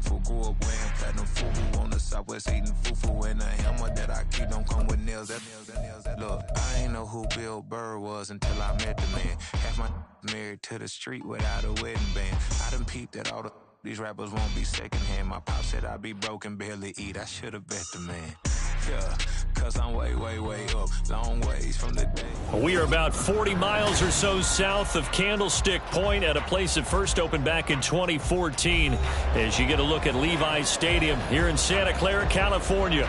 fufu, wearing platinum fufu on the southwest, eating fufu, and a hammer that I keep don't come with nails. Look, I ain't know who Bill Burr was until I met the man. Half my married to the street without a wedding band. I done peeped that all these rappers won't be secondhand. My pop said I'd be broken, barely eat. I should've bet the man. Yeah, cause I'm way, way, way up. Long ways from the day. We are about 40 miles or so south of Candlestick Point at a place that first opened back in 2014 as you get a look at Levi's Stadium here in Santa Clara, California.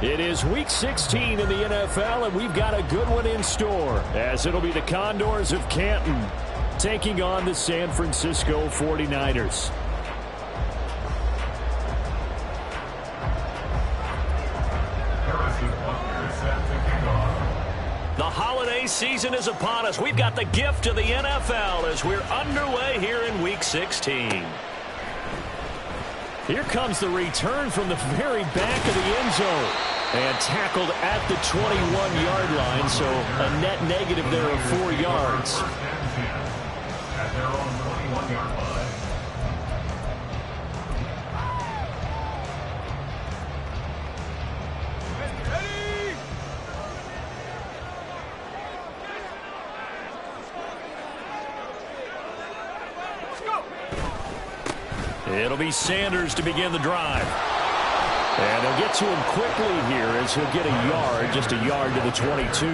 It is Week 16 in the NFL, and we've got a good one in store as it'll be the Condors of Canton taking on the San Francisco 49ers. The holiday season is upon us. We've got the gift of the NFL as we're underway here in Week 16. Here comes the return from the very back of the end zone. And tackled at the 21-yard line, so a net negative there of 4 yards. At their own 21-yard line. It'll be Sanders to begin the drive. And they'll get to him quickly here as he'll get a yard, just a yard to the 22.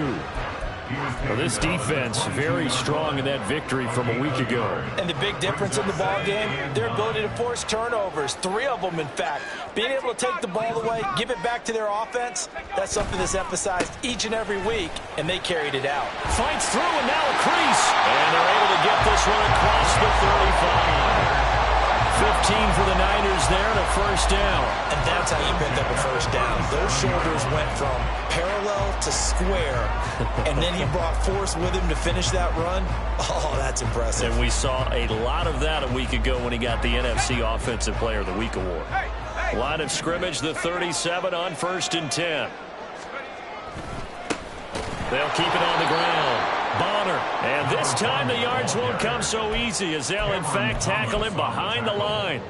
Well, this defense very strong in that victory from a week ago. And the big difference in the ball game, their ability to force turnovers, 3 of them in fact. Being able to take the ball away, give it back to their offense, that's something that's emphasized each and every week, and they carried it out. Fights through and now a crease. And they're able to get this one across the 35. 15 for the Niners there and a first down. And that's how you pick up a first down. Those shoulders went from parallel to square, and then he brought force with him to finish that run. Oh, that's impressive. And we saw a lot of that a week ago when he got the NFC Offensive Player of the Week award. Line of scrimmage, the 37 on 1st and 10. They'll keep it on the ground. Bonner, and this time the yards won't come so easy as they'll in fact tackle him behind the line.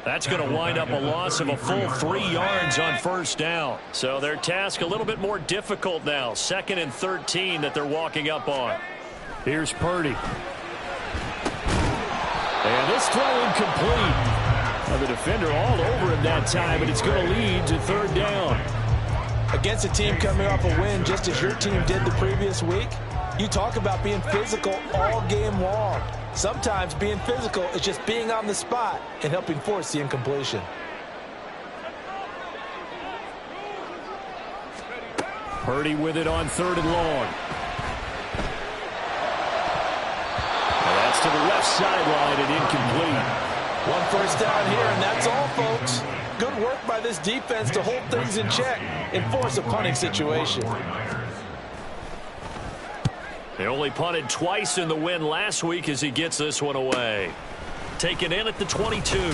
That's going to wind up a loss of a full 3 yards on first down. So their task a little bit more difficult now. 2nd and 13 that they're walking up on. Here's Purdy. And this throw incomplete. Now the defender all over him that time, but it's going to lead to 3rd down. Against a team coming off a win just as your team did the previous week, you talk about being physical all game long. Sometimes being physical is just being on the spot and helping force the incompletion. Purdy with it on 3rd and long. And that's to the left sideline and incomplete. 1 first down here, and that's all, folks. Good work by this defense to hold things in check and force a punting situation. They only punted twice in the win last week as he gets this one away. Taken in at the 22.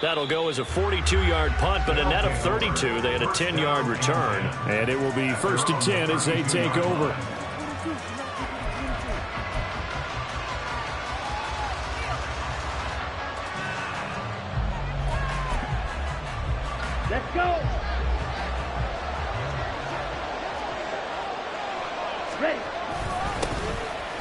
That'll go as a 42-yard punt, but a net of 32. They had a 10-yard return. And it will be 1st and 10 as they take over. Let's go. Ready.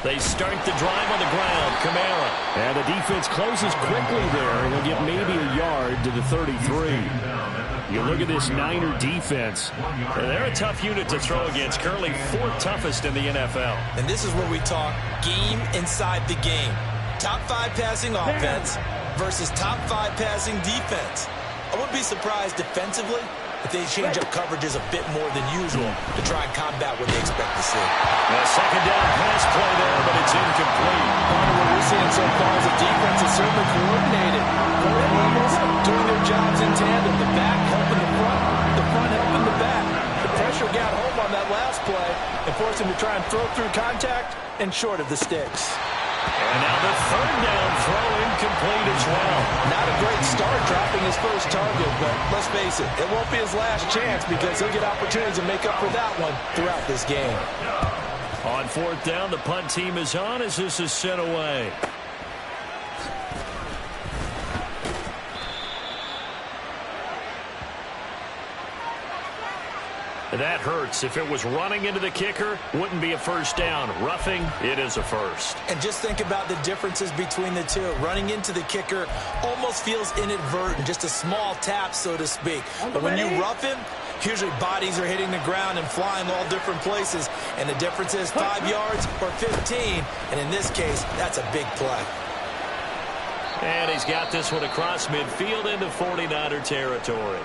They start the drive on the ground. Kamara. And the defense closes quickly there, and he'll get maybe a yard to the 33. You look at this Niner defense. They're a tough unit to throw against. Currently 4th toughest in the NFL. And this is where we talk game inside the game. Top 5 passing offense versus top 5 passing defense. I wouldn't be surprised defensively if they change up coverages a bit more than usual to try and combat what they expect to see. A 2nd down pass play there, but it's incomplete. Part of what we're seeing so far is the defense is certainly coordinated. Both levels doing their jobs in tandem. The back helping the front helping the back. The pressure got home on that last play and forced him to try and throw through contact and short of the sticks. And now the 3rd down throw incomplete as well. Not a great start dropping his first target, but let's face it, it won't be his last chance because he'll get opportunities to make up for that one throughout this game. On 4th down, the punt team is on as this is sent away. That hurts. If it was running into the kicker, wouldn't be a first down. Roughing, it is a first. And just think about the differences between the two. Running into the kicker almost feels inadvertent, just a small tap, so to speak. But when you rough him, usually bodies are hitting the ground and flying all different places. And the difference is 5 yards or 15. And in this case, that's a big play. And he's got this one across midfield into 49er territory.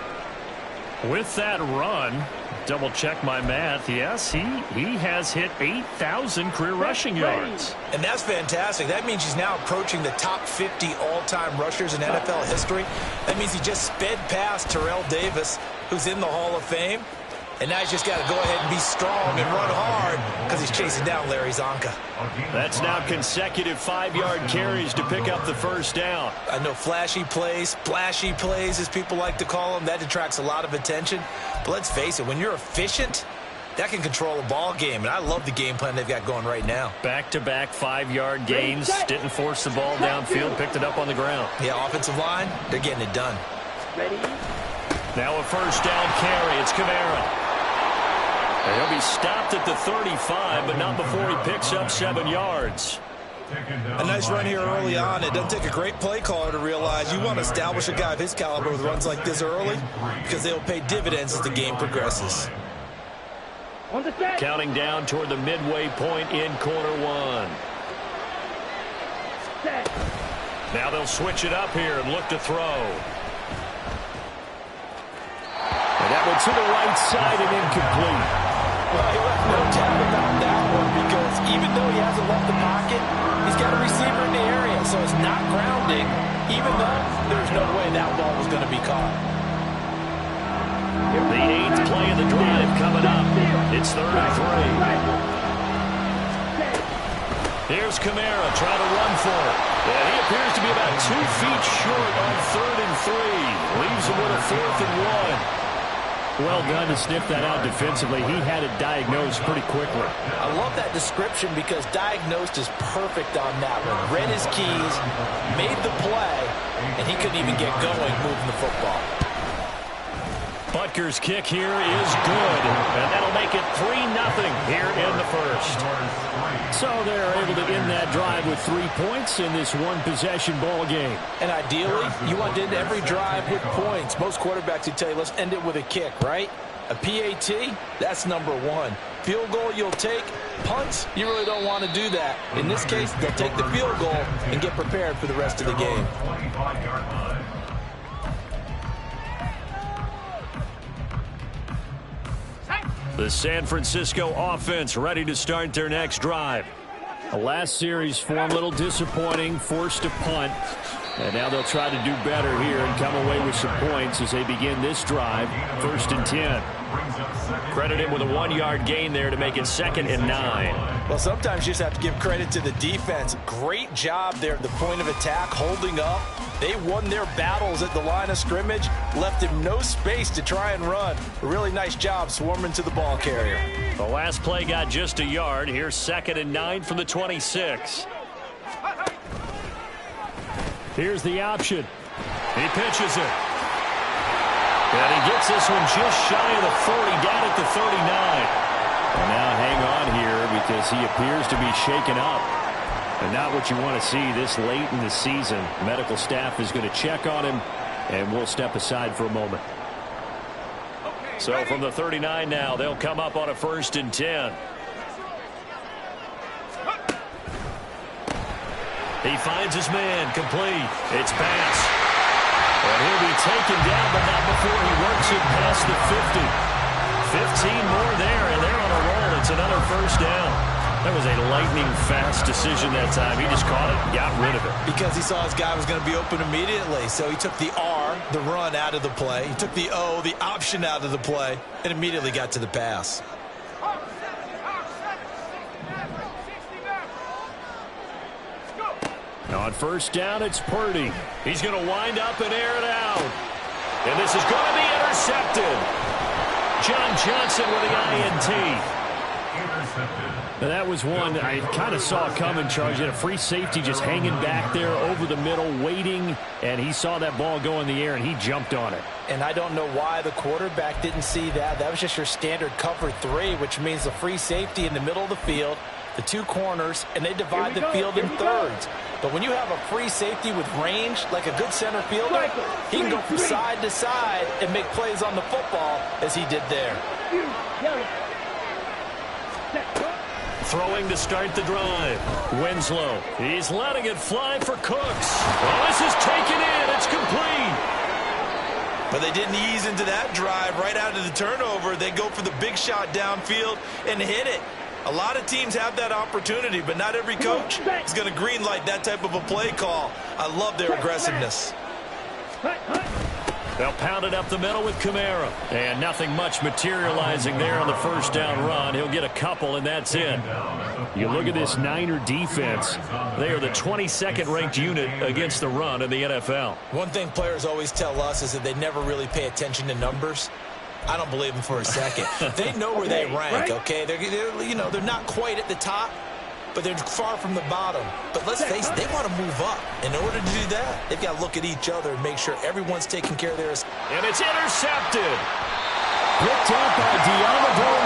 With that run, double check my math. Yes, he has hit 8,000 career rushing yards. And that's fantastic. That means he's now approaching the top 50 all-time rushers in NFL history. That means he just sped past Terrell Davis, who's in the Hall of Fame. And now he's just got to go ahead and be strong and run hard because he's chasing down Larry Zonka. That's now consecutive 5-yard carries to pick up the first down. I know flashy plays, splashy plays, as people like to call them, that attracts a lot of attention. But let's face it, when you're efficient, that can control a ball game. And I love the game plan they've got going right now. Back-to-back 5-yard gains. Didn't force the ball downfield. Picked it up on the ground. Yeah, offensive line, they're getting it done. Now a first down carry. It's Kamara. And he'll be stopped at the 35, but not before he picks up 7 yards. A nice run here early on. It doesn't take a great play caller to realize you want to establish a guy of his caliber with runs like this early because they will pay dividends as the game progresses. Counting down toward the midway point in quarter one. Now they'll switch it up here and look to throw. And that one to the right side and incomplete. Well, he left no doubt about that one because even though he hasn't left the pocket, he's got a receiver in the area, so it's not grounding, even though there's no way that ball was going to be caught. The 8th play of the drive coming up. It's 3rd and 3. Here's Kamara trying to run for it. And he appears to be about 2 feet short on 3rd and 3. Leaves him with a 4th and 1. Well done to sniff that out defensively. He had it diagnosed pretty quickly. I love that description because diagnosed is perfect on that one. Read his keys, made the play, and he couldn't even get going moving the football. Butker's kick here is good, and that'll make it 3-0 here in the first. So they're able to end that drive with 3 points in this one-possession ball game. And ideally, you want to end every drive with points. Most quarterbacks would tell you, let's end it with a kick, right? A PAT, that's number 1. Field goal you'll take. Punts, you really don't want to do that. In this case, they'll take the field goal and get prepared for the rest of the game. The San Francisco offense ready to start their next drive. The last series for them, a little disappointing, forced to punt. And now they'll try to do better here and come away with some points as they begin this drive, 1st and 10. Credit him with a 1-yard gain there to make it 2nd and 9. Well, sometimes you just have to give credit to the defense. Great job there at the point of attack, holding up. They won their battles at the line of scrimmage, left him no space to try and run. A really nice job swarming to the ball carrier. The last play got just a yard. Here's 2nd and 9 from the 26. Here's the option. He pitches it. And he gets this one just shy of the 40, down at the 39. And now hang on here because he appears to be shaken up. And not what you want to see this late in the season. Medical staff is going to check on him, and we'll step aside for a moment. So from the 39 now, they'll come up on a 1st and 10. He finds his man, complete. It's pass. And he'll be taken down, but not before he works it past the 50. 15 more there, and they're on a roll. It's another 1st down. That was a lightning-fast decision that time. He just caught it and got rid of it. Because he saw his guy was going to be open immediately. So he took the R, the run, out of the play. He took the O, the option, out of the play, and immediately got to the pass. On 1st down, it's Purdy. He's going to wind up and air it out. And this is going to be intercepted. John Johnson with the INT. And that was one I kind of saw coming, Charles. You had a free safety just hanging back there over the middle, waiting, and he saw that ball go in the air, and he jumped on it. And I don't know why the quarterback didn't see that. That was just your standard cover 3, which means the free safety in the middle of the field, the 2 corners, and they divide the field in thirds. But when you have a free safety with range, like a good center fielder, he can go from side to side and make plays on the football as he did there. Throwing to start the drive. Winslow. He's letting it fly for Cooks. Oh, this is taken in. It's complete. But they didn't ease into that drive right out of the turnover. They go for the big shot downfield and hit it. A lot of teams have that opportunity, but not every coach is going to greenlight that type of a play call. I love their aggressiveness. They'll pound it up the middle with Kamara. And nothing much materializing there on the first down run. He'll get a couple, and that's it. You look at this Niner defense. They are the 22nd ranked unit against the run in the NFL. One thing players always tell us is that they never really pay attention to numbers. I don't believe them for a second. They know where they rank, okay? They're not quite at the top, but they're far from the bottom. But let's face it, they want to move up. In order to do that, they've got to look at each other and make sure everyone's taking care of theirs. And it's intercepted. Picked up by Deommodore.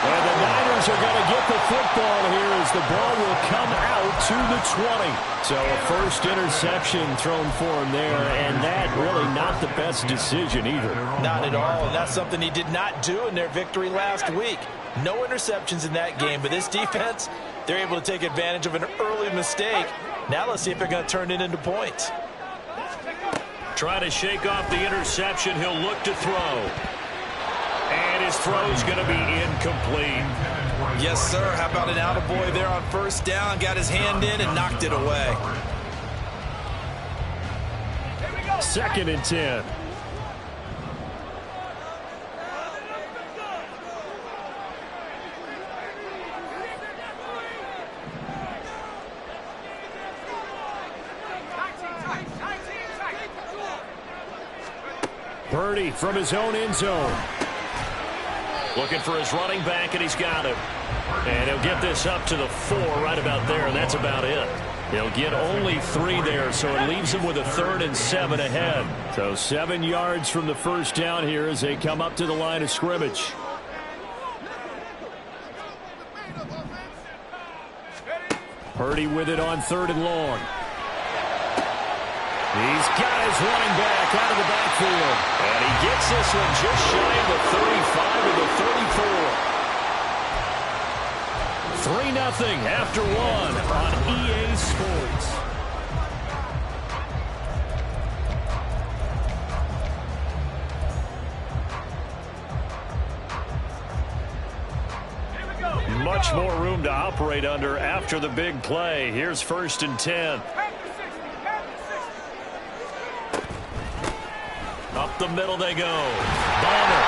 And the Niners are going to get the football here as the ball will come out to the 20. So a first interception thrown for him there, and that really not the best decision either. Not at all, and that's something he did not do in their victory last week. No interceptions in that game, but this defense, they're able to take advantage of an early mistake. Now let's see if they're going to turn it into points. Trying to shake off the interception. He'll look to throw. And his throw's going to be incomplete. Yes, sir. How about an attaboy there on first down? Got his hand in and knocked it away. 2nd and 10. Purdy from his own end zone. Looking for his running back, and he's got him. And he'll get this up to the 4 right about there, and that's about it. He'll get only 3 there, so it leaves him with a 3rd and 7 ahead. So 7 yards from the first down here as they come up to the line of scrimmage. Purdy with it on 3rd and long. He's got his running back out of the backfield. And he gets this one just shy of the 35 to the 34. 3-0 after 1 on EA Sports. Much more room to operate under after the big play. Here's 1st and 10. Up the middle they go. Bonner.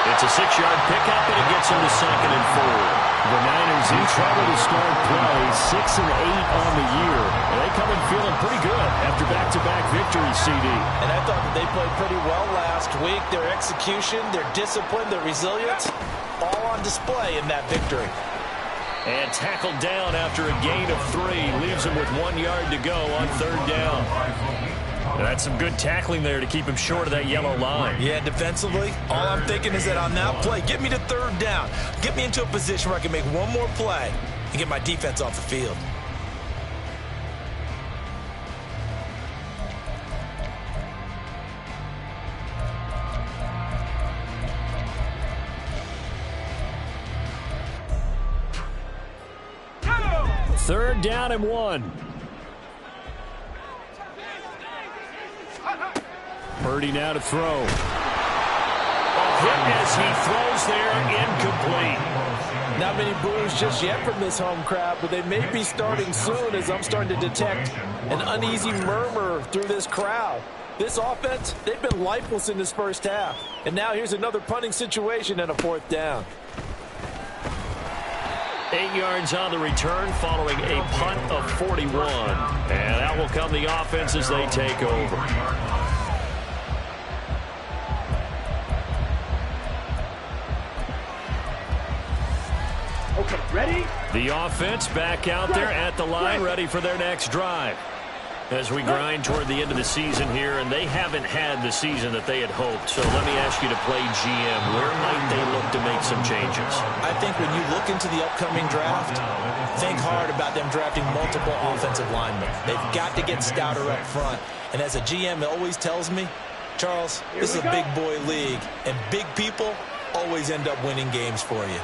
It's a 6-yard pickup, and it gets him to 2nd and 4. The Niners in trouble to start play, 6 and 8 on the year. And they come in feeling pretty good after back-to-back victories, CD. And I thought that they played pretty well last week. Their execution, their discipline, their resilience, all on display in that victory. And tackled down after a gain of 3. Leaves him with 1 yard to go on 3rd down. That's some good tackling there to keep him short of that yellow line. Yeah, defensively, all I'm thinking is that on that play, get me to 3rd down. Get me into a position where I can make one more play and get my defense off the field. Third down and 1. Purdy now to throw. A hit as he throws there, incomplete. Not many boos just yet from this home crowd, but they may be starting soon as I'm starting to detect an uneasy murmur through this crowd. This offense, they've been lifeless in this first half. And now here's another punting situation and a 4th down. 8 yards on the return following a punt of 41. And that will come the offense as they take over. The offense back out there at the line, ready for their next drive. As we grind toward the end of the season here, and they haven't had the season that they had hoped. So let me ask you to play GM. Where might they look to make some changes? I think when you look into the upcoming draft, think hard about them drafting multiple offensive linemen. They've got to get stouter up front. And as a GM, it always tells me, Charles, this is a big boy league, and big people always end up winning games for you.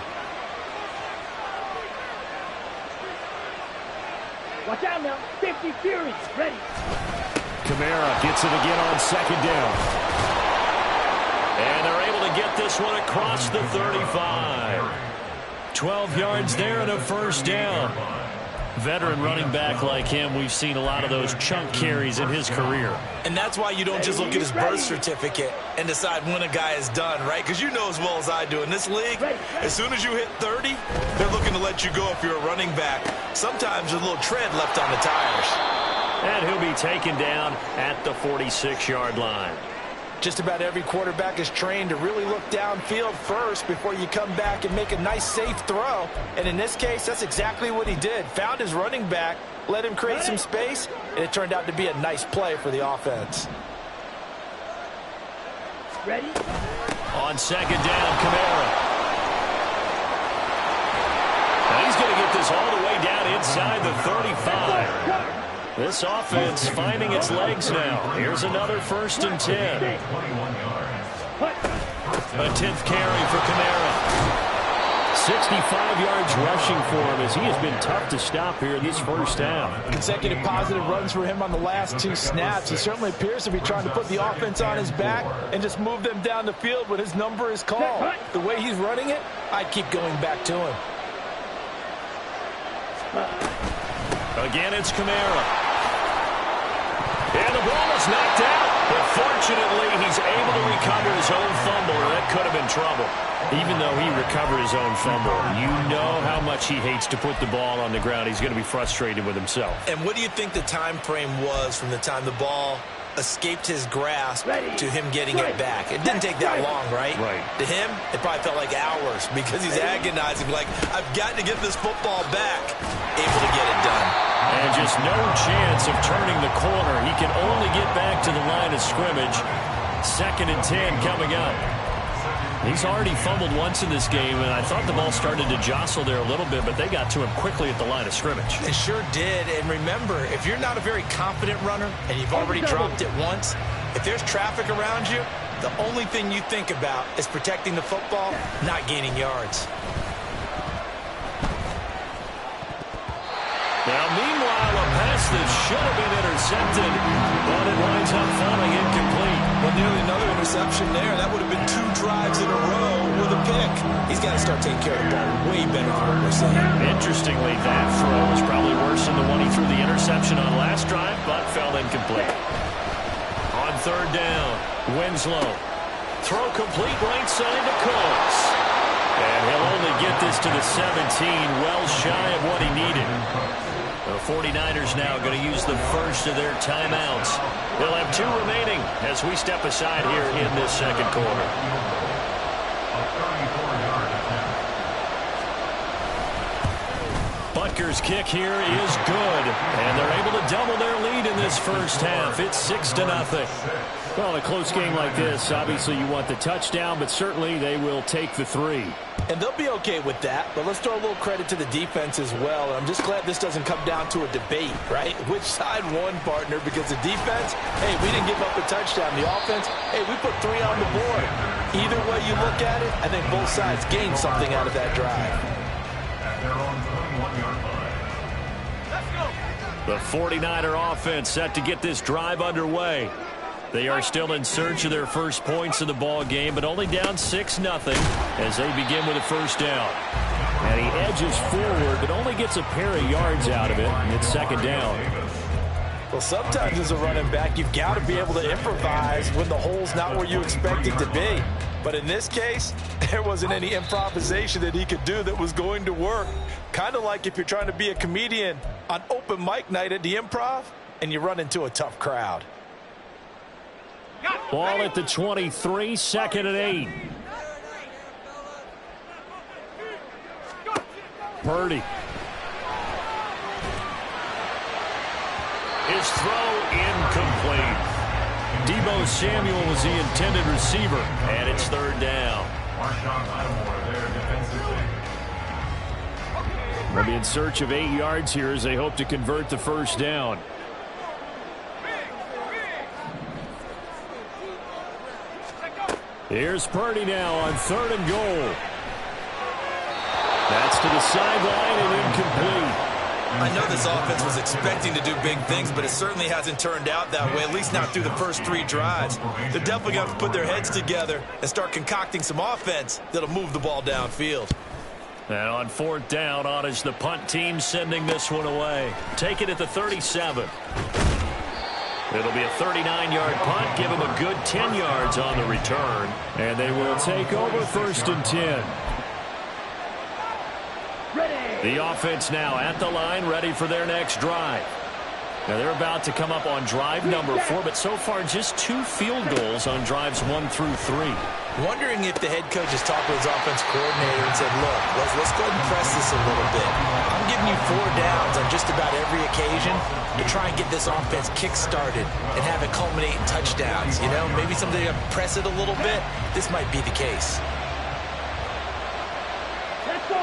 Watch out now. 50 Fury. Ready. Kamara gets it again on second down. And they're able to get this one across the 35. 12 yards there and a first down. Veteran running back like him, we've seen a lot of those chunk carries in his career. And that's why you don't just look at his birth certificate and decide when a guy is done, right? Because you know as well as I do, in this league, as soon as you hit 30, they're looking to let you go if you're a running back. Sometimes there's a little tread left on the tires. And he'll be taken down at the 46-yard line. Just about every quarterback is trained to really look downfield first before you come back and make a nice, safe throw. And in this case, that's exactly what he did. Found his running back, let him create some space, and it turned out to be a nice play for the offense. Ready? On second down, Kamara. And he's going to get this all the way down inside the 35. This offense finding its legs now. Here's another 1st and 10. A 10th carry for Kamara. 65 yards rushing for him as he has been tough to stop here this first half. Consecutive positive runs for him on the last 2 snaps. He certainly appears to be trying to put the offense on his back and just move them down the field when his number is called. The way he's running it, I'd keep going back to him. Again, it's Kamara. And the ball is knocked out. But fortunately, he's able to recover his own fumble, or that could have been trouble. Even though he recovered his own fumble, you know how much he hates to put the ball on the ground. He's going to be frustrated with himself. And what do you think the time frame was from the time the ball escaped his grasp to him getting it back? It didn't take that long, right? Right. To him, it probably felt like hours because he's agonizing, like, I've got to get this football back. Able to get it done. And just no chance of turning the corner. He can only get back to the line of scrimmage. 2nd and 10 coming up. He's already fumbled once in this game, and I thought the ball started to jostle there a little bit, but they got to him quickly at the line of scrimmage. It sure did. And remember, if you're not a very confident runner and you've already dropped it once, if there's traffic around you, the only thing you think about is protecting the football, not gaining yards. Now, meanwhile, a pass that should have been intercepted, but it winds up falling incomplete. Well, nearly another interception there. That would have been 2 drives in a row with a pick. He's got to start taking care of the ball way better than what we're seeing. Interestingly, that throw was probably worse than the one he threw the interception on last drive, but fell incomplete. On 3rd down, Winslow. Throw complete right side to Coates. And he'll only get this to the 17, well shy of what he needed. The 49ers now going to use the first of their timeouts. They'll have 2 remaining as we step aside here in this second quarter. Butker's kick here is good, and they're able to double their lead in this first half. It's 6-0. Well, in a close game like this, obviously you want the touchdown, but certainly they will take the 3. And they'll be okay with that, but let's throw a little credit to the defense as well. And I'm just glad this doesn't come down to a debate, right? Which side won, partner? Because the defense, hey, we didn't give up a touchdown. The offense, hey, we put 3 on the board. Either way you look at it, I think both sides gained something out of that drive. The 49er offense set to get this drive underway. They are still in search of their first points in the ball game, but only down 6-0 as they begin with a first down. And he edges forward, but only gets a pair of yards out of it, and it's 2nd down. Well, sometimes as a running back, you've got to be able to improvise when the hole's not where you expect it to be. But in this case, there wasn't any improvisation that he could do that was going to work. Kind of like if you're trying to be a comedian on open mic night at the Improv and you run into a tough crowd. Ball at the 23, 2nd and 8. Purdy. His throw incomplete. Deebo Samuel was the intended receiver, and it's third down. They'll be in search of 8 yards here as they hope to convert the first down. Here's Purdy now on 3rd and goal. That's to the sideline and incomplete. I know this offense was expecting to do big things, but it certainly hasn't turned out that way, at least not through the first 3 drives. They're definitely going to have to put their heads together and start concocting some offense that'll move the ball downfield. And on 4th down, on is the punt team sending this one away. Take it at the 37. It'll be a 39-yard punt, give them a good 10 yards on the return. And they will take over 1st and 10. The offense now at the line, ready for their next drive. Now they're about to come up on drive number 4, but so far just 2 field goals on drives 1 through 3. Wondering if the head coach has talked with his offense coordinator and said, look, let's go ahead and press this a little bit. I'm giving you 4 downs on just about every occasion to try and get this offense kick-started and have it culminate in touchdowns. You know, maybe someday you press it a little bit. This might be the case. Let's go.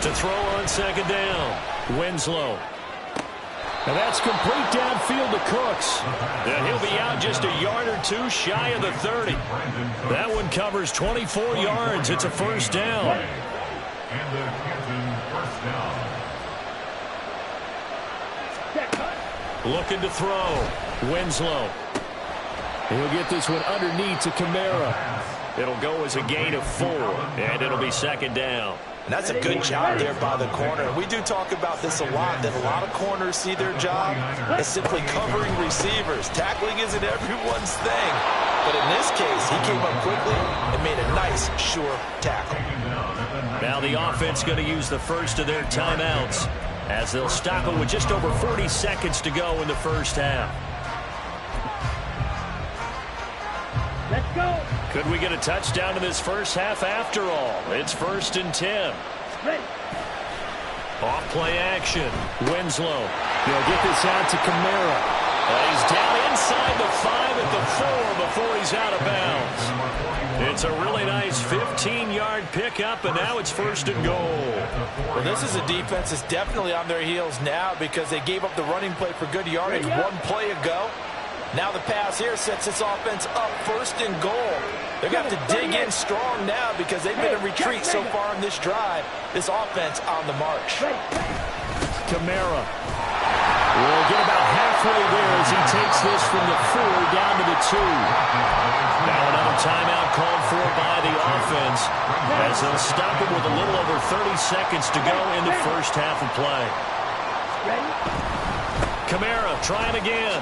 To throw on 2nd down, Winslow. And that's complete downfield to Cooks. And he'll be out just a yard or 2 shy of the 30. That one covers 24 yards. It's a 1st down. Looking to throw. Winslow. He'll get this one underneath to Kamara. It'll go as a gain of 4, and it'll be 2nd down. And that's a good job there by the corner. We do talk about this a lot, that a lot of corners see their job as simply covering receivers. Tackling isn't everyone's thing. But in this case, he came up quickly and made a nice, sure tackle. Now the offense going to use the first of their timeouts as they'll stop it with just over 40 seconds to go in the first half. Let's go. Could we get a touchdown in this first half after all? It's 1st and 10. Ready. Off play action. Winslow. He'll get this out to Kamara. He's down inside the 5 at the 4 before he's out of bounds. It's a really nice 15-yard pickup, and now it's 1st and goal. Well, this is a defense that's definitely on their heels now because they gave up the running play for good yardage 1 play ago. Now the pass here sets this offense up 1st and goal. They're going to have to dig in strong now because they've been in retreat so far in this drive. This offense on the march. Kamara will get about halfway there as he takes this from the 4 down to the 2. Now another timeout called for by the offense as they'll stop it with a little over 30 seconds to go in the first half of play. Kamara trying again.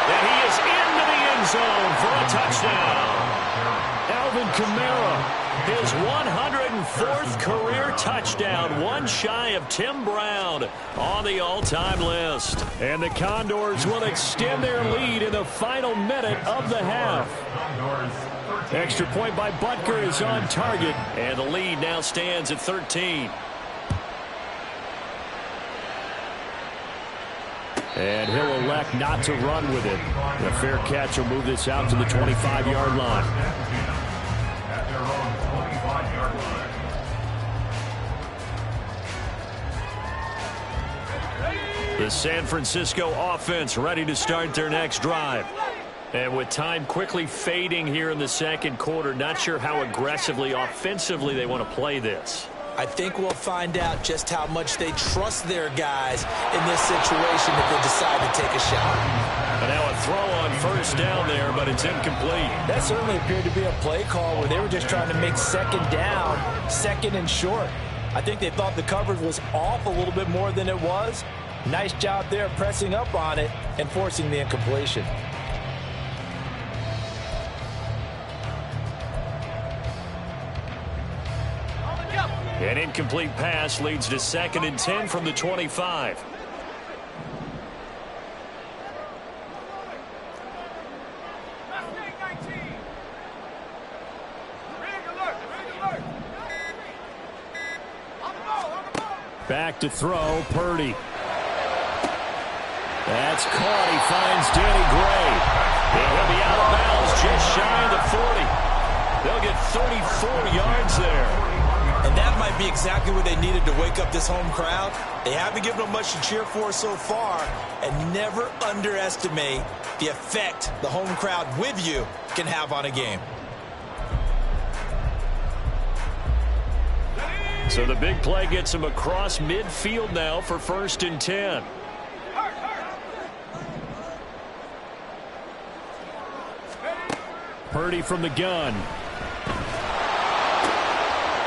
And he is into the end zone for a touchdown. Alvin Kamara, his 104th career touchdown, 1 shy of Tim Brown on the all-time list. And the Condors will extend their lead in the final minute of the half. Extra point by Butker is on target, and the lead now stands at 13. And he'll elect not to run with it. The fair catch will move this out to the 25-yard line. The San Francisco offense ready to start their next drive. And with time quickly fading here in the 2nd quarter, not sure how aggressively, offensively they want to play this. I think we'll find out just how much they trust their guys in this situation if they decide to take a shot. And now a throw on 1st down there, but it's incomplete. That certainly appeared to be a play call where they were just trying to make 2nd down, 2nd and short. I think they thought the coverage was off a little bit more than it was. Nice job there pressing up on it and forcing the incompletion. An incomplete pass leads to 2nd and 10 from the 25. Back to throw, Purdy. That's caught. He finds Danny Gray. He'll be out of bounds just shy of the 40. They'll get 34 yards there. And that might be exactly what they needed to wake up this home crowd. They haven't given them much to cheer for so far. And never underestimate the effect the home crowd with you can have on a game. So the big play gets him across midfield now for 1st and 10. Purdy from the gun.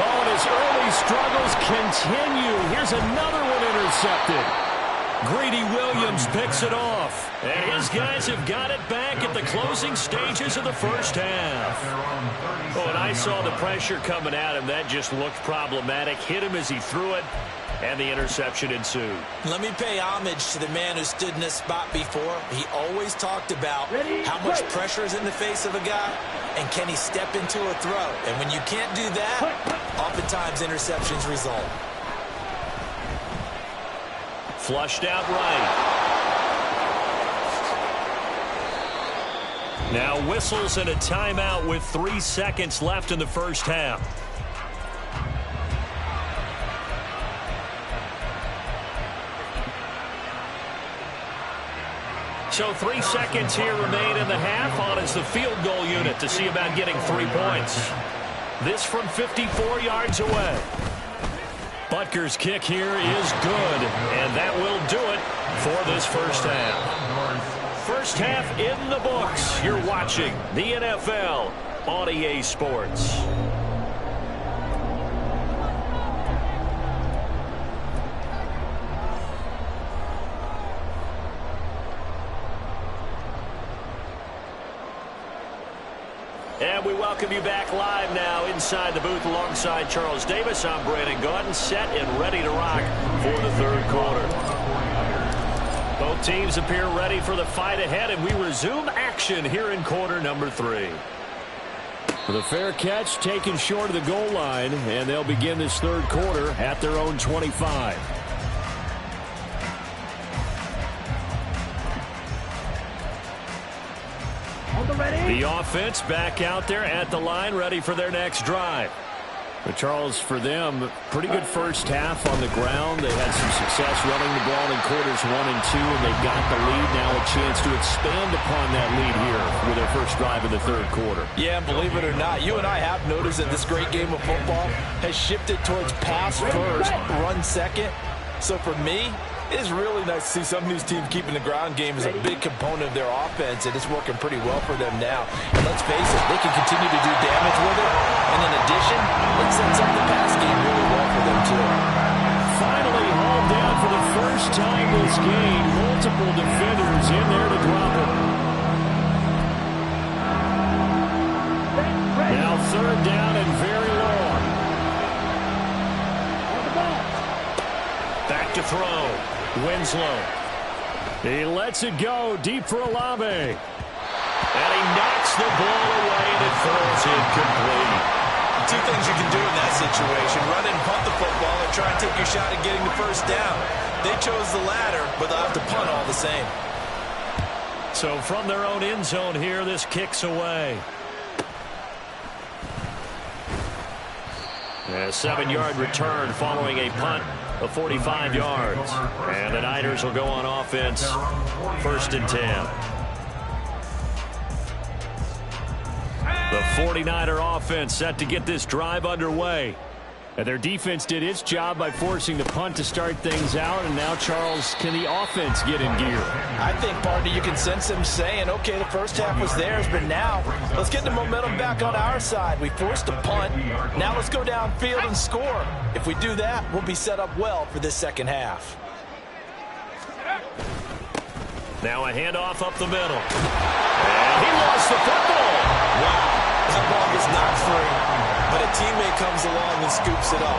Oh, and his early struggles continue. Here's another one intercepted. Greedy Williams picks it off. And his guys have got it back at the closing stages of the first half. Oh, and I saw the pressure coming at him. That just looked problematic. Hit him as he threw it, and the interception ensued. Let me pay homage to the man who stood in this spot before. He always talked about how much pressure is in the face of a guy, and can he step into a throw. And when you can't do that, oftentimes interceptions result. Flushed out right. Now whistles and a timeout with 3 seconds left in the first half. So 3 seconds here remain in the half on as the field goal unit to see about getting 3 points. This from 54 yards away. Butker's kick here is good, and that will do it for this first half. First half in the books. You're watching the NFL on EA Sports. And we welcome you back live now inside the booth alongside Charles Davis. I'm Brandon Gaudin, set and ready to rock for the third quarter. Both teams appear ready for the fight ahead, and we resume action here in quarter number 3. With a fair catch taken short of the goal line, and they'll begin this third quarter at their own 25. The offense back out there at the line, ready for their next drive. But Charles, for them, pretty good first half on the ground. They had some success running the ball in quarters 1 and 2, and they got the lead. Now a chance to expand upon that lead here with their first drive in the third quarter. Yeah, and believe it or not, you and I have noticed that this great game of football has shifted towards pass first, run second. So for me, it is really nice to see some of these teams keeping the ground game as a big component of their offense, and it's working pretty well for them now. And let's face it, they can continue to do damage with it. And in addition, it sets up the pass game really well for them, too. Finally hauled down for the first time this game. Multiple defenders in there to drop it. Now third down and very long. Back to throw. Winslow. He lets it go deep for Olave. And he knocks the ball away and it falls incomplete. Two things you can do in that situation: run and punt the football, or try and take your shot at getting the first down. They chose the latter, but they'll have to punt all the same. So from their own end zone here, this kicks away. A 7-yard return following a punt of 45 yards. And the Niners will go on offense, 1st and 10. The 49er offense set to get this drive underway. And their defense did its job by forcing the punt to start things out. And now, Charles, can the offense get in gear? I think, partner, you can sense them saying, okay, the first half was theirs, but now let's get the momentum back on our side. We forced a punt. Now let's go downfield and score. If we do that, we'll be set up well for this second half. Now a handoff up the middle. And he lost the football. Wow, that ball gets knocked free. But a teammate comes along and scoops it up.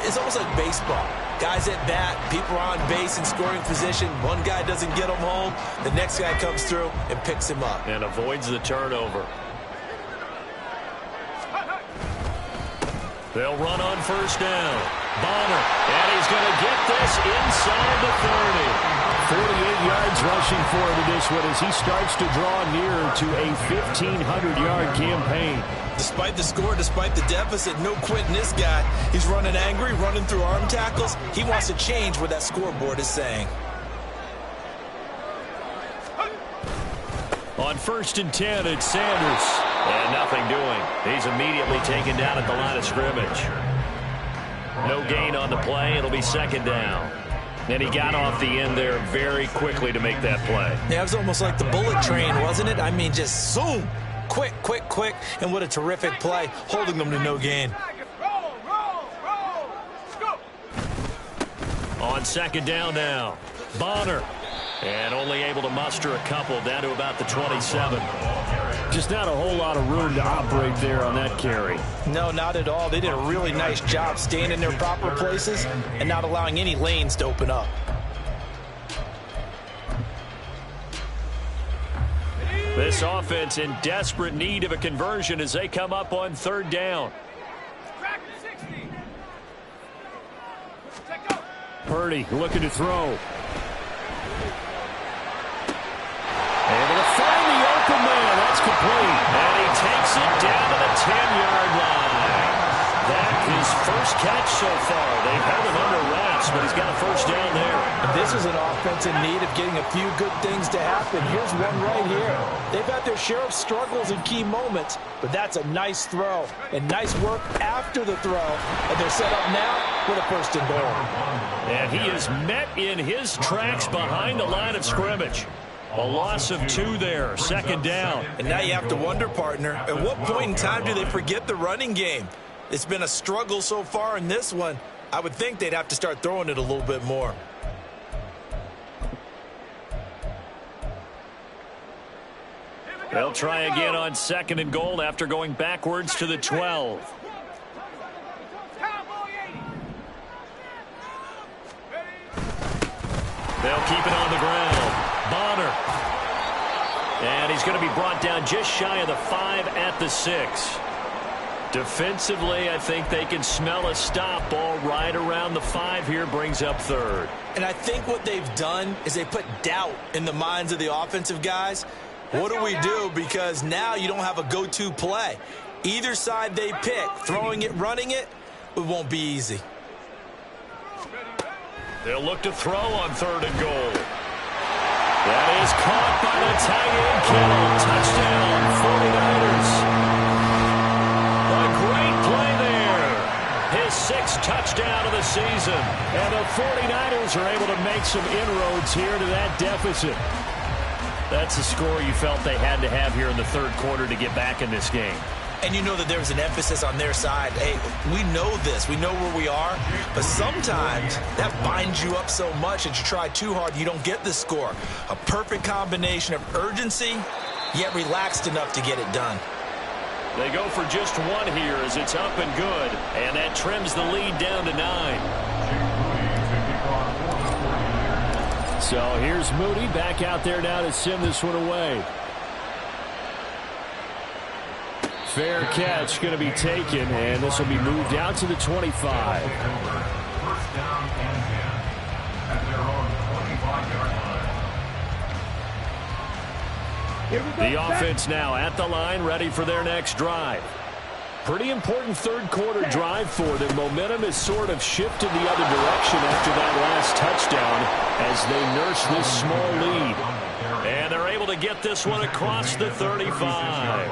It's almost like baseball. Guys at bat, people are on base in scoring position. One guy doesn't get him home. The next guy comes through and picks him up. And avoids the turnover. They'll run on first down. Bonner, and he's going to get this inside the 30. 48 yards rushing for him in this one as he starts to draw nearer to a 1,500-yard campaign. Despite the score, despite the deficit, no quitting this guy. He's running angry, running through arm tackles. He wants to change what that scoreboard is saying. On 1st and 10, it's Sanders. And nothing doing. He's immediately taken down at the line of scrimmage. No gain on the play. It'll be 2nd down. And he got off the end there very quickly to make that play. Yeah, it was almost like the bullet train, wasn't it? I mean, just zoom. Quick, quick, quick. And what a terrific play, holding them to no gain. On 2nd down now, Bonner. And only able to muster a couple down to about the 27. Just not a whole lot of room to operate there on that carry. No, not at all. They did a really nice job staying in their proper places and not allowing any lanes to open up. This offense in desperate need of a conversion as they come up on 3rd down. Purdy looking to throw. Able to find the open man. That's complete. And he takes it down to the 10-yard line. That's his first catch so far. They've held him under wraps, but he's got a 1st down there. And this is an offense in need of getting a few good things to happen. Here's one right here. They've had their share of struggles in key moments, but that's a nice throw and nice work after the throw. And they're set up now with a 1st and goal. And he is met in his tracks behind the line of scrimmage. A loss of 2 there, 2nd down. And now you have to wonder, partner, at what point in time do they forget the running game? It's been a struggle so far in this one. I would think they'd have to start throwing it a little bit more. They'll try again on 2nd and goal after going backwards to the 12. They'll keep it on the ground. Bonner. And he's going to be brought down just shy of the 5 at the 6. Defensively, I think they can smell a stop ball right around the 5 here, brings up 3rd. And I think what they've done is they put doubt in the minds of the offensive guys. What do we do? Because now you don't have a go-to play. Either side they pick, throwing it, running it, it won't be easy. They'll look to throw on 3rd and goal. That is caught by the tight end, Kittle. Touchdown, 49ers. A great play there. His 6th touchdown of the season. And the 49ers are able to make some inroads here to that deficit. That's a score you felt they had to have here in the 3rd quarter to get back in this game. And you know that there's an emphasis on their side. Hey, we know this. We know where we are. But sometimes that binds you up so much that you try too hard, you don't get the score. A perfect combination of urgency, yet relaxed enough to get it done. They go for just 1 here as it's up and good. And that trims the lead down to 9. So here's Moody back out there now to send this one away. Fair catch going to be taken, and this will be moved out to the 25. The offense now at the line, ready for their next drive. Pretty important 3rd quarter drive for them. Momentum has sort of shifted the other direction after that last touchdown as they nurse this small lead. And they're able to get this one across the 35.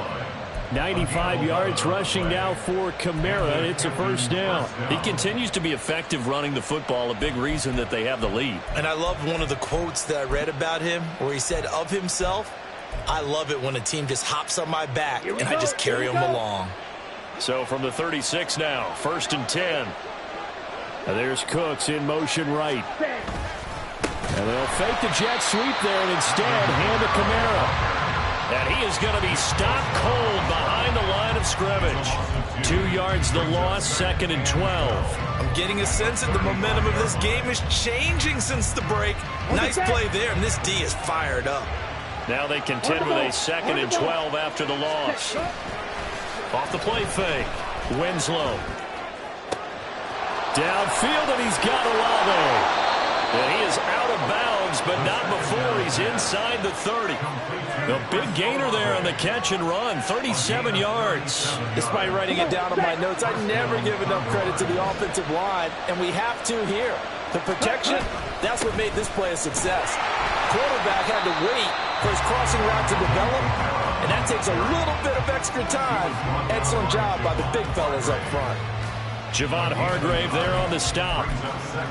95 yards rushing now for Kamara. It's a 1st down. He continues to be effective running the football, a big reason that they have the lead. And I love one of the quotes that I read about him where he said of himself, I love it when a team just hops on my back and I just carry them along. So from the 36 now, 1st and 10. There's Cooks in motion right. And they'll fake the jet sweep there and instead hand to Kamara. And he is going to be stopped cold behind the line of scrimmage. 2 yards the loss, 2nd and 12. I'm getting a sense that the momentum of this game is changing since the break. Nice play there, and this D is fired up. Now they contend with a 2nd and 12 after the loss. Off the play fake, Winslow. Downfield, and he's got Olave. And he is out of bounds, but not before he's inside the 30. The big gainer there on the catch and run, 37 yards. Despite writing it down on my notes, I never give enough credit to the offensive line, and we have to here. The protection, that's what made this play a success. Quarterback had to wait for his crossing route to develop, and that takes a little bit of extra time. Excellent job by the big fellas up front. Javon Hargrave there on the stop.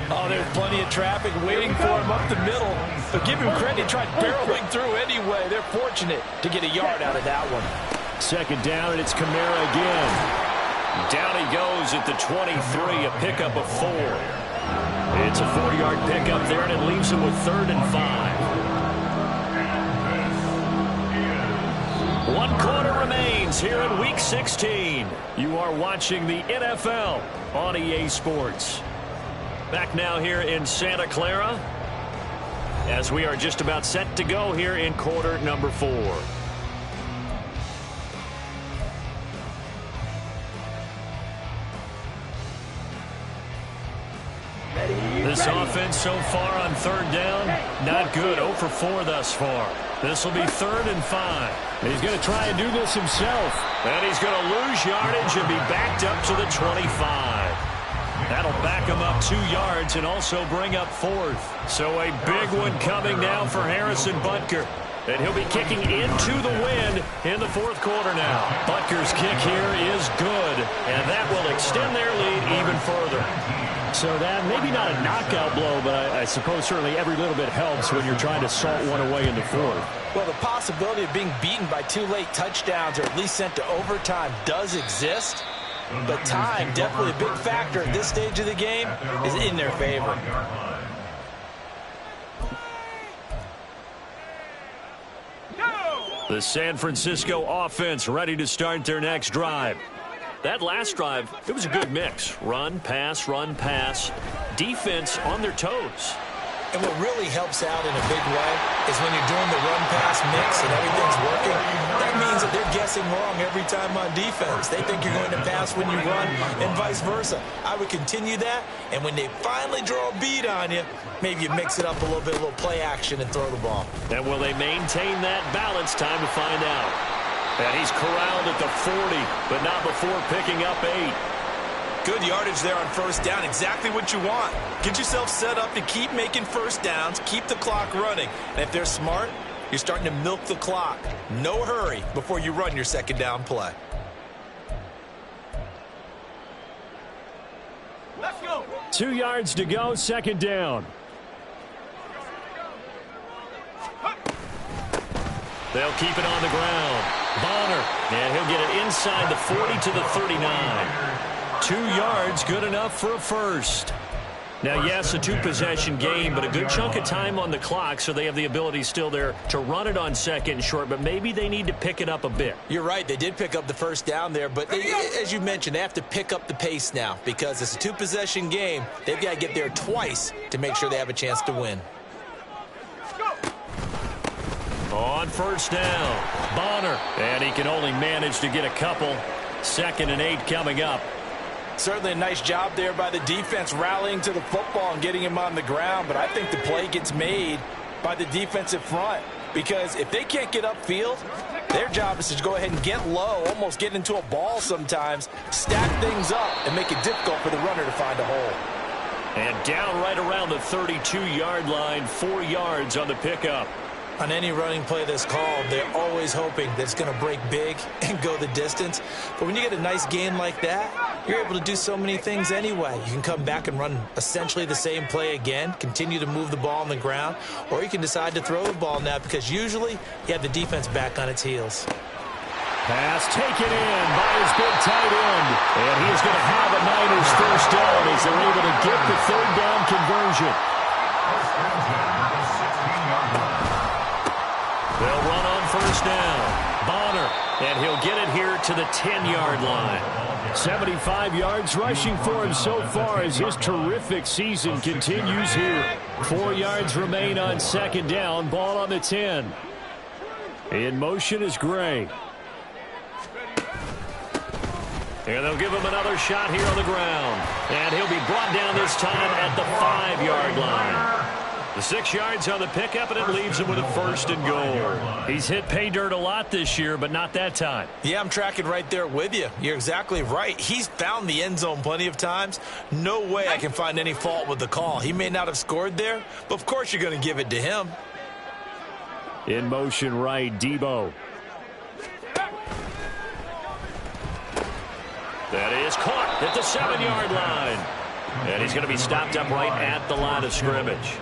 Oh, there's plenty of traffic waiting for him up the middle. But give him credit, he tried barreling through anyway. They're fortunate to get a yard out of that one. Second down, and it's Kamara again. Down he goes at the 23, a pickup of 4. It's a 4-yard pickup there, and it leaves him with 3rd and 5. 1 quarter remains here in Week 16. You are watching the NFL on EA Sports. Back now here in Santa Clara as we are just about set to go here in quarter number 4. This offense so far on 3rd down, not good. 0 for 4 thus far. This will be 3rd and 5. He's going to try and do this himself. And he's going to lose yardage and be backed up to the 25. That'll back him up 2 yards and also bring up 4th. So a big one coming now for Harrison Butker. And he'll be kicking into the wind in the 4th quarter now. Butker's kick here is good, and that will extend their lead even further. So that maybe not a knockout blow, but I suppose certainly every little bit helps when you're trying to salt one away in the 4th. Well, the possibility of being beaten by 2 late touchdowns or at least sent to overtime does exist. But time, definitely a big factor at this stage of the game, is in their favor. The San Francisco offense ready to start their next drive. That last drive, it was a good mix. Run, pass, defense on their toes. And what really helps out in a big way is when you're doing the run-pass mix and everything's working, that means that they're guessing wrong every time on defense. They think you're going to pass when you run and vice versa. I would continue that, and when they finally draw a beat on you, maybe you mix it up a little bit, a little play action and throw the ball. And will they maintain that balance? Time to find out. And he's corralled at the 40, but not before picking up 8. Good yardage there on 1st down. Exactly what you want. Get yourself set up to keep making 1st downs, keep the clock running. And if they're smart, you're starting to milk the clock. No hurry before you run your 2nd down play. Let's go. 2 yards to go, 2nd down. They'll keep it on the ground. Bonner, and he'll get it inside the 40 to the 39. 2 yards, good enough for a first. Now, yes, a 2-possession game, but a good chunk of time on the clock, so they have the ability still there to run it on 2nd and short, but maybe they need to pick it up a bit. You're right. They did pick up the 1st down there, but as you mentioned, they have to pick up the pace now because it's a 2-possession game. They've got to get there twice to make sure they have a chance to win. On 1st down, Bonner, and he can only manage to get a couple. 2nd and 8 coming up. Certainly a nice job there by the defense rallying to the football and getting him on the ground, but I think the play gets made by the defensive front because if they can't get upfield, their job is to go ahead and get low, almost get into a ball sometimes, stack things up, and make it difficult for the runner to find a hole. And down right around the 32-yard line, 4 yards on the pickup. On any running play that's called, they're always hoping that it's going to break big and go the distance. But when you get a nice gain like that, you're able to do so many things anyway. You can come back and run essentially the same play again, continue to move the ball on the ground, or you can decide to throw the ball now because usually you have the defense back on its heels. Pass taken in by his big tight end. And he's going to have a Niners 1st down as they're able to get the 3rd down conversion. They'll run on 1st down. Bonner, and he'll get it here to the 10-yard line. 75 yards rushing for him so far as his terrific season continues here. 4 yards remain on 2nd down. Ball on the 10. In motion is Gray. And they'll give him another shot here on the ground. And he'll be brought down this time at the 5-yard line. The 6 yards on the pickup, and it leaves him with a 1st and goal. He's hit pay dirt a lot this year, but not that time. Yeah, I'm tracking right there with you. You're exactly right. He's found the end zone plenty of times. No way I can find any fault with the call. He may not have scored there, but of course you're going to give it to him. In motion right, Debo. That is caught at the 7-yard line. And he's going to be stopped up right at the line of scrimmage.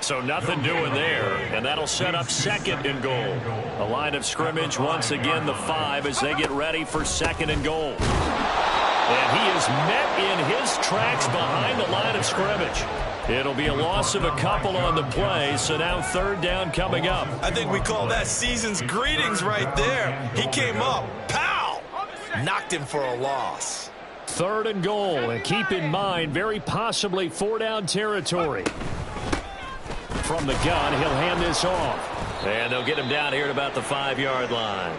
So nothing doing there, and that'll set up 2nd and goal. The line of scrimmage, once again, the 5 as they get ready for 2nd and goal. And he is met in his tracks behind the line of scrimmage. It'll be a loss of a couple on the play, so now 3rd down coming up. I think we call that season's greetings right there. He came up, pow! Knocked him for a loss. 3rd and goal, and keep in mind, very possibly 4-down territory. From the gun, he'll hand this off. And they'll get him down here at about the 5-yard line.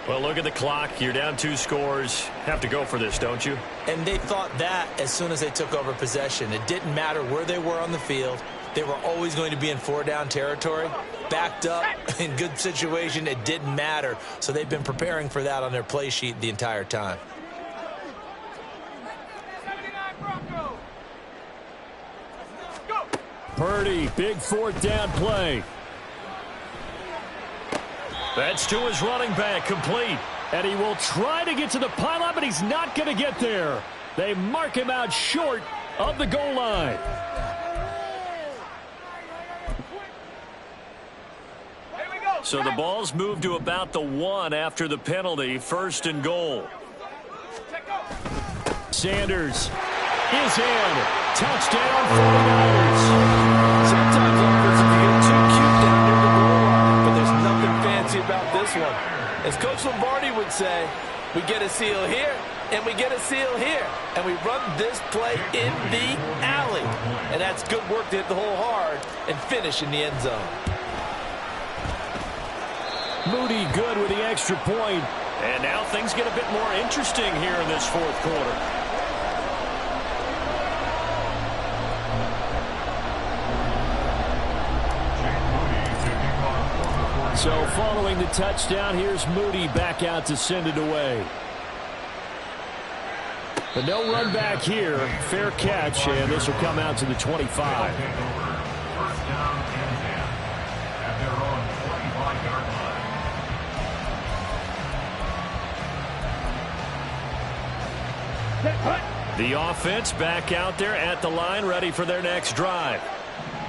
Well, look at the clock. You're down 2 scores. Have to go for this, don't you? And they thought that as soon as they took over possession. It didn't matter where they were on the field. They were always going to be in 4-down territory. Backed up, in good situation, it didn't matter. So they've been preparing for that on their play sheet the entire time. Purdy, big 4th down play. That's to his running back, complete. And he will try to get to the pylon, but he's not going to get there. They mark him out short of the goal line. So the ball's moved to about the 1 after the penalty, 1st and goal. Sanders is in. Touchdown, 49ers. Sometimes offensive can get too cute down near the goal line, but there's nothing fancy about this one. As Coach Lombardi would say, we get a seal here, and we get a seal here, and we run this play in the alley. And that's good work to hit the hole hard and finish in the end zone. Moody good with the extra point. And now things get a bit more interesting here in this 4th quarter. So following the touchdown, here's Moody back out to send it away. But no run back here. Fair catch, and this will come out to the 25. The offense back out there at the line, ready for their next drive.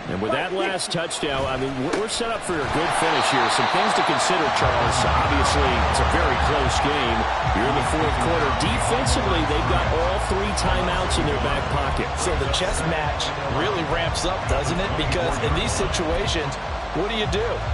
And with that last touchdown, I mean, we're set up for a good finish here. Some things to consider, Charles. Obviously, it's a very close game. You're in the 4th quarter. Defensively, they've got all 3 timeouts in their back pocket. So the chess match really ramps up, doesn't it? Because in these situations, what do?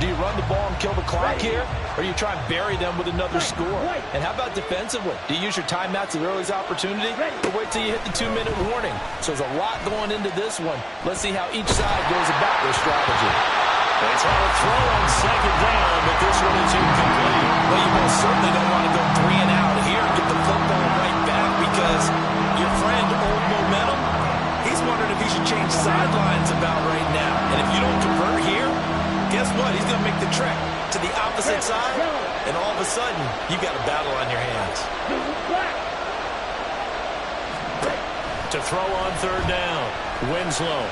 Do you run the ball and kill the clock here? Or you try and bury them with another score? And how about defensively? Do you use your timeouts at earliest opportunity? Or wait till you hit the 2-minute warning? So there's a lot going into this one. Let's see how each side goes about their strategy. They try to throw on 2nd down, but this one is incomplete. Well, you most certainly don't want to go 3 and out here and get the football right back because your friend, Old Momentum, he's wondering if he should change sidelines about right now. And if you don't convert here, guess what? He's going to make the trek to the opposite side, and all of a sudden, you've got a battle on your hands. To throw on 3rd down, Winslow.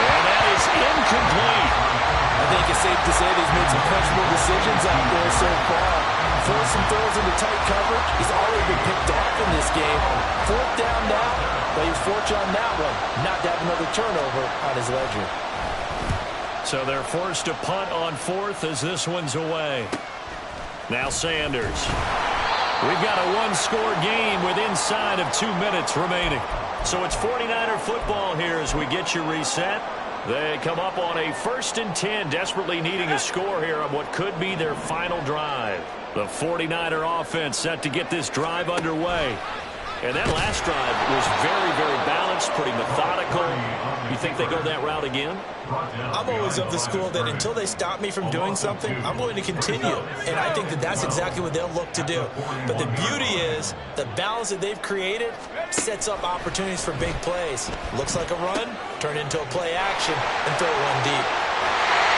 And that is incomplete. I think it's safe to say that he's made some questionable decisions out there so far. Forced some throws into tight coverage. He's already been picked off in this game. 4th down now, but he's fortunate on that one not to have another turnover on his ledger. So they're forced to punt on 4th as this one's away. Now Sanders. We've got a 1-score game with inside of 2 minutes remaining. So it's 49er football here as we get you reset. They come up on a 1st and 10, desperately needing a score here on what could be their final drive. The 49er offense set to get this drive underway. And that last drive was very, very balanced, pretty methodical. You think they go that route again? I'm always of the school that until they stop me from doing something, I'm going to continue. And I think that that's exactly what they'll look to do. But the beauty is the balance that they've created sets up opportunities for big plays. Looks like a run, turn into a play action, and throw one deep.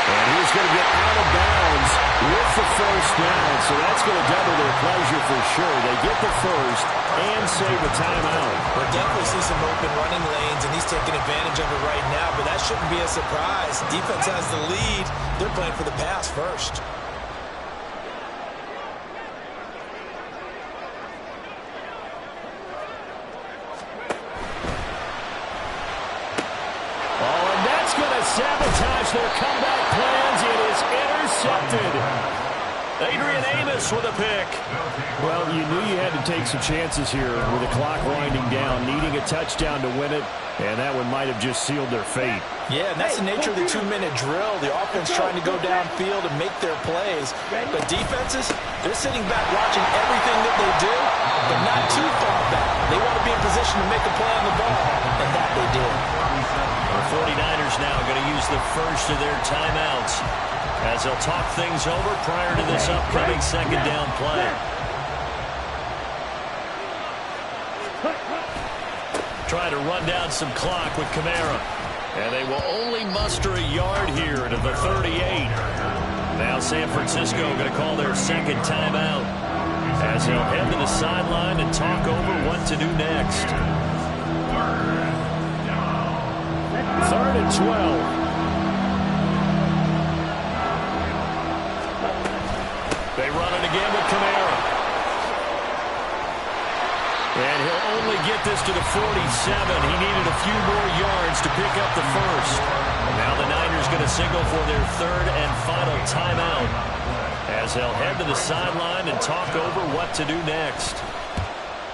And he's going to get out of bounds with the first down, so that's going to double their pleasure for sure. They get the first and save a timeout. We'll definitely see some open running lanes, and he's taking advantage of it right now, but that shouldn't be a surprise. Defense has the lead. They're playing for the pass first. Sabotage their comeback plans. It is intercepted. Adrian Amos with a pick. Well, you knew you had to take some chances here with the clock winding down, needing a touchdown to win it, and that one might have just sealed their fate. Yeah, and that's the nature of the 2-minute drill. The offense trying to go downfield and make their plays. But defenses, they're sitting back watching everything that they do, but not too far back. They want to be in position to make a play on the ball, and that they did. The 49ers now going to use the first of their timeouts as they'll talk things over prior to this upcoming second down play. Try to run down some clock with Kamara. And they will only muster a yard here to the 38. Now San Francisco going to call their second timeout as they'll head to the sideline and talk over what to do next. 3rd and 12. They run it again with Kamara. And he'll only get this to the 47. He needed a few more yards to pick up the first. And now the Niners going to signal for their third and final timeout as they'll head to the sideline and talk over what to do next.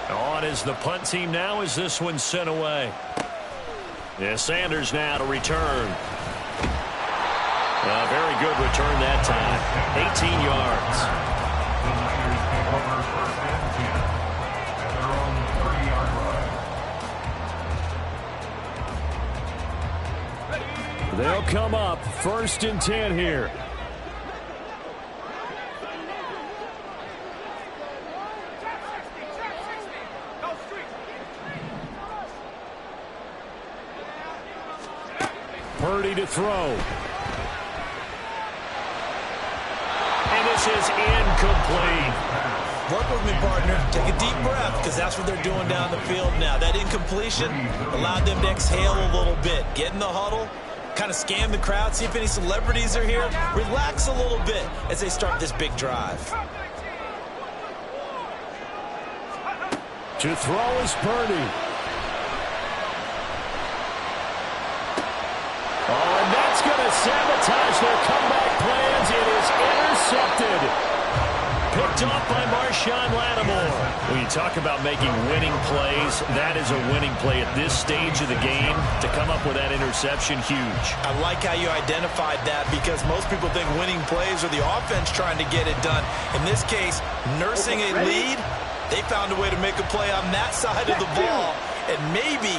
On is the punt team now as this one's sent away. Yeah, Sanders now to return. A very good return that time. 18 yards. They'll come up 1st and 10 here. Purdy to throw. And this is incomplete. Work with me, partner. Take a deep breath, because that's what they're doing down the field now. That incompletion allowed them to exhale a little bit. Get in the huddle, kind of scan the crowd, see if any celebrities are here. Relax a little bit as they start this big drive. To throw is Purdy. Oh, and that's going to sabotage their comeback plans. It is intercepted. Picked off by Marshawn Lattimore. When you talk about making winning plays, that is a winning play at this stage of the game. To come up with that interception, huge. I like how you identified that, because most people think winning plays are the offense trying to get it done. In this case, nursing a lead, they found a way to make a play on that side of the ball and maybe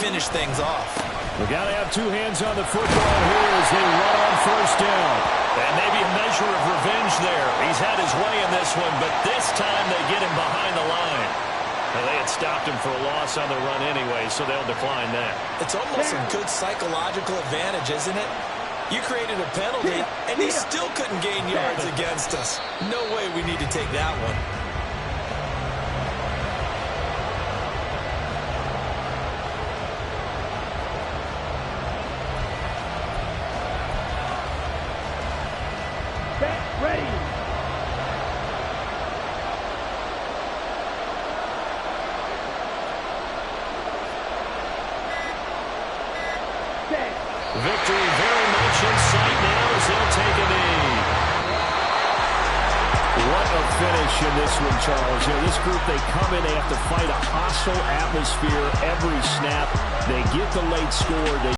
finish things off. We got to have two hands on the football here as they run on 1st down. And maybe a measure of revenge there. He's had his way in this one, but this time they get him behind the line. Now, they had stopped him for a loss on the run anyway, so they'll decline that. It's almost a good psychological advantage, isn't it? You created a penalty, and he still couldn't gain yards against us. No way we need to take that one. Victory very much in sight now as they'll take a knee. What a finish in this one, Charles. You know, this group, they come in, they have to fight a hostile atmosphere every snap. They get the late score.